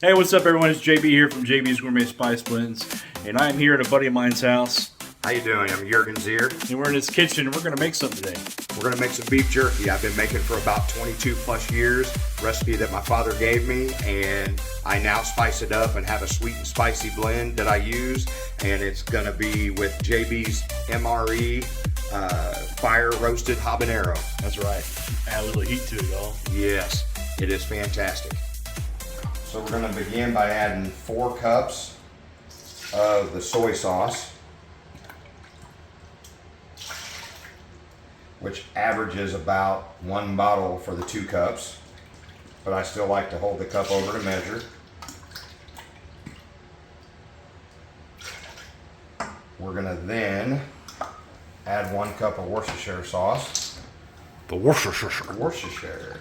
Hey, what's up, everyone? It's JB here from JB's Gourmet Spice Blends, and I'm here at a buddy of mine's house, How you doing? I'm Jurgen's here. and we're in his kitchen, and we're going to make something today. We're gonna make some beef jerky. I've been making for about 22 plus years. Recipe that my father gave me, and I now spice it up and have a sweet and spicy blend that I use. And it's gonna be with JB's MRE fire roasted habanero. That's right. Add a little heat to it, y'all. Yes, it is fantastic. So we're gonna begin by adding 4 cups of the soy sauce, which averages about 1 bottle for the 2 cups, but I still like to hold the cup over to measure. We're gonna then add 1 cup of Worcestershire sauce. The Worcestershire. Worcestershire.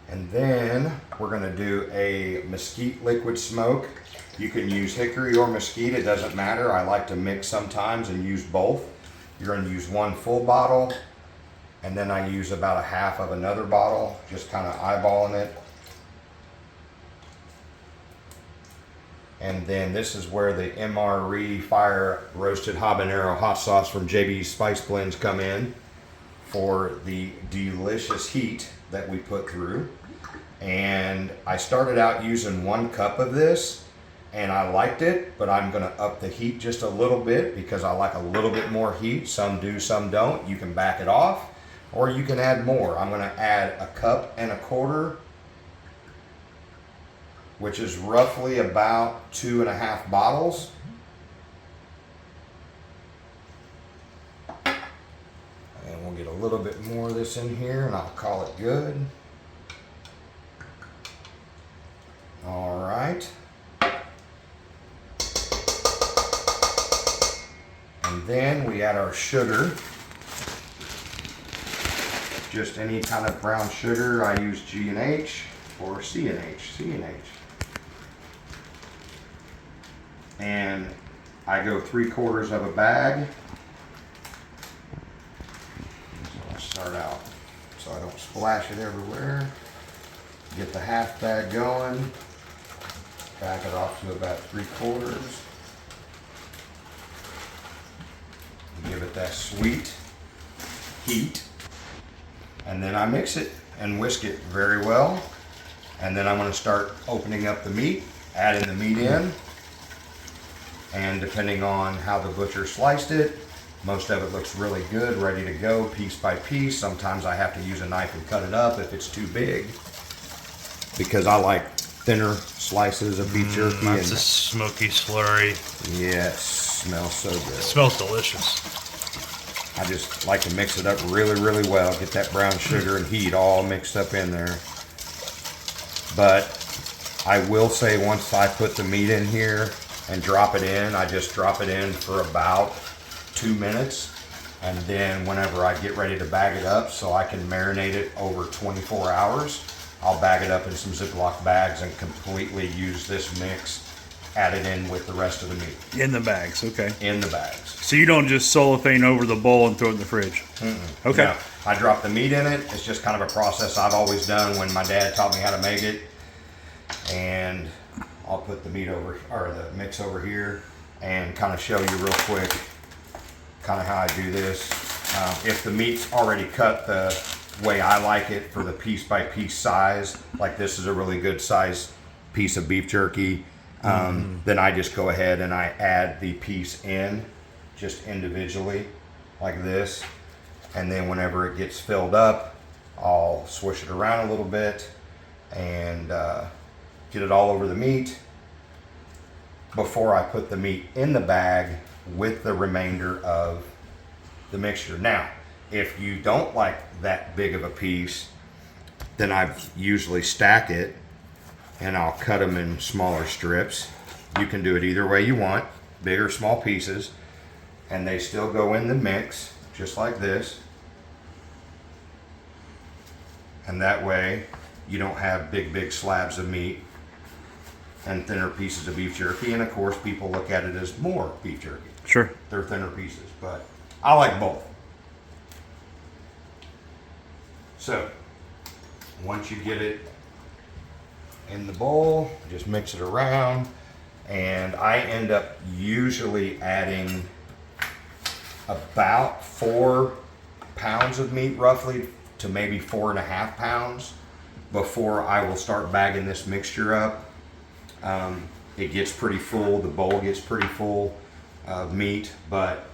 And then we're gonna do a mesquite liquid smoke. You can use hickory or mesquite, it doesn't matter. I like to mix sometimes and use both. You're gonna use 1 full bottle, and then I use about a half of another bottle, just kind of eyeballing it. And then this is where the MRE fire roasted habanero hot sauce from JB's Spice Blends come in for the delicious heat that we put through. And I started out using 1 cup of this, and I liked it, but I'm gonna up the heat just a little bit because I like a little bit more heat. Some do, some don't. You can back it off, or you can add more. I'm gonna add 1.25 cups, which is roughly about 2.5 bottles. And we'll get a little bit more of this in here, and I'll call it good. All right. And then we add our sugar. Just any kind of brown sugar. I use G&H or C&H. And I go 3/4 of a bag. So I'll start out so I don't splash it everywhere. Get the half bag going. Back it off to about 3/4. Give it that sweet heat. And then I mix it and whisk it very well. And then I'm going to start opening up the meat, adding the meat in. And depending on how the butcher sliced it, most of it looks really good, ready to go piece by piece. Sometimes I have to use a knife and cut it up if it's too big, because I like thinner slices of beef jerky. That's a smoky slurry. Yes, smells so good. It smells delicious. I just like to mix it up really, really well. Get that brown sugar and heat all mixed up in there. But I will say, once I put the meat in here and drop it in, I just drop it in for about 2 minutes. And then whenever I get ready to bag it up so I can marinate it over 24 hours, I'll bag it up in some Ziploc bags and completely use this mix, add it in with the rest of the meat. In the bags, okay. In the bags. So you don't just cellophane over the bowl and throw it in the fridge? Okay. No, I drop the meat in it. It's just kind of a process I've always done when my dad taught me how to make it. And I'll put the meat over, or the mix over here, and kind of show you real quick kind of how I do this. If the meat's already cut the way I like it for the piece by piece size, like this is a really good size piece of beef jerky, then I just go ahead and I add the piece in just individually like this. And then whenever it gets filled up, I'll swish it around a little bit and get it all over the meat before I put the meat in the bag with the remainder of the mixture. Now, if you don't like that big of a piece, then I usually stack it and I'll cut them in smaller strips. You can do it either way you want, big or small pieces, and they still go in the mix just like this. And that way you don't have big slabs of meat and thinner pieces of beef jerky. And of course, people look at it as more beef jerky. Sure. They're thinner pieces, but I like both. So once you get it in the bowl, just mix it around, and I end up usually adding about 4 pounds of meat, roughly, to maybe 4.5 pounds before I will start bagging this mixture up. It gets pretty full, the bowl gets pretty full of meat, but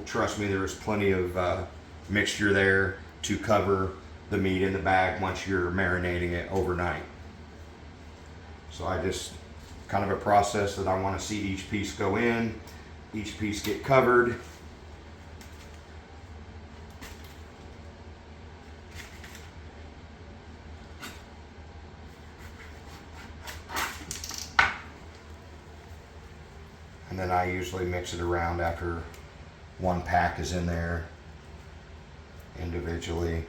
trust me, there is plenty of mixture there to cover the meat in the bag once you're marinating it overnight. So I just, kind of a process that I want to see each piece go in, each piece get covered. And then I usually mix it around after one pack is in there individually.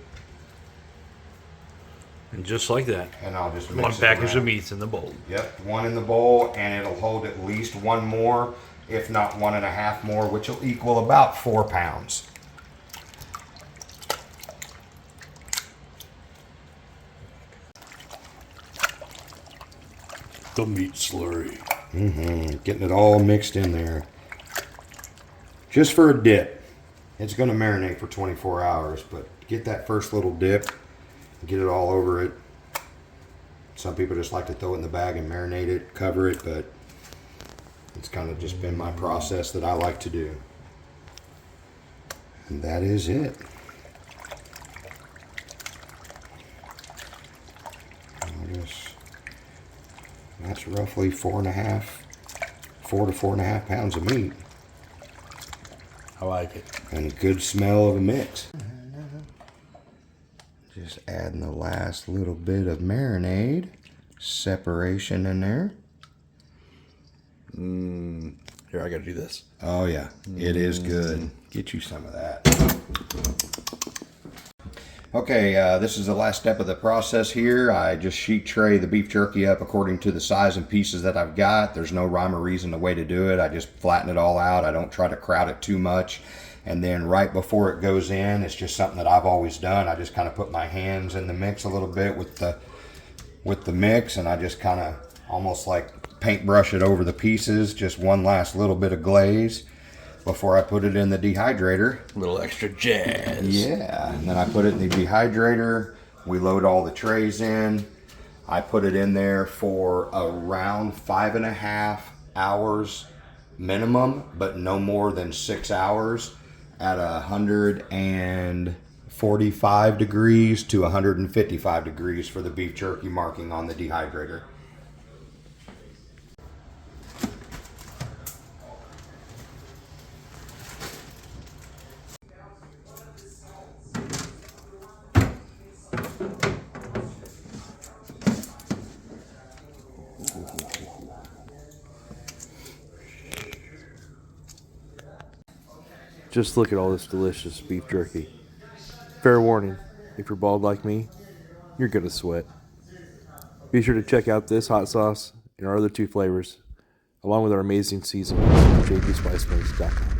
And just like that, And I'll just mix one it package of around. meats in the bowl. Yep, one in the bowl, and it'll hold at least one more, if not 1.5 more, which will equal about 4 pounds. The meat slurry. Getting it all mixed in there. Just for a dip. It's going to marinate for 24 hours, but get that first little dip, get it all over it. Some people just like to throw it in the bag and marinate it, cover it, but it's kind of just been my process that I like to do. And that is it. That's roughly 4 to 4.5 pounds of meat. I like it. And good smell of a mix. Just adding the last little bit of marinade. Separation in there. Here, I gotta do this. Oh yeah, it is good. Get you some of that. Okay, this is the last step of the process here. I just sheet tray the beef jerky up according to the size and pieces that I've got. There's no rhyme or reason the way to do it. I just flatten it all out. I don't try to crowd it too much. And then right before it goes in, it's just something that I've always done. I just kind of put my hands in the mix a little bit with the mix, and I just kind of almost like paintbrush it over the pieces. Just one last little bit of glaze before I put it in the dehydrator. A little extra jazz. Yeah, and then I put it in the dehydrator. We load all the trays in. I put it in there for around 5.5 hours minimum, but no more than 6 hours at 145 degrees to 155 degrees for the beef jerky marking on the dehydrator. Just look at all this delicious beef jerky. Fair warning, if you're bald like me, you're gonna sweat. Be sure to check out this hot sauce and our other 2 flavors, along with our amazing seasoning at jpspiceblends.com.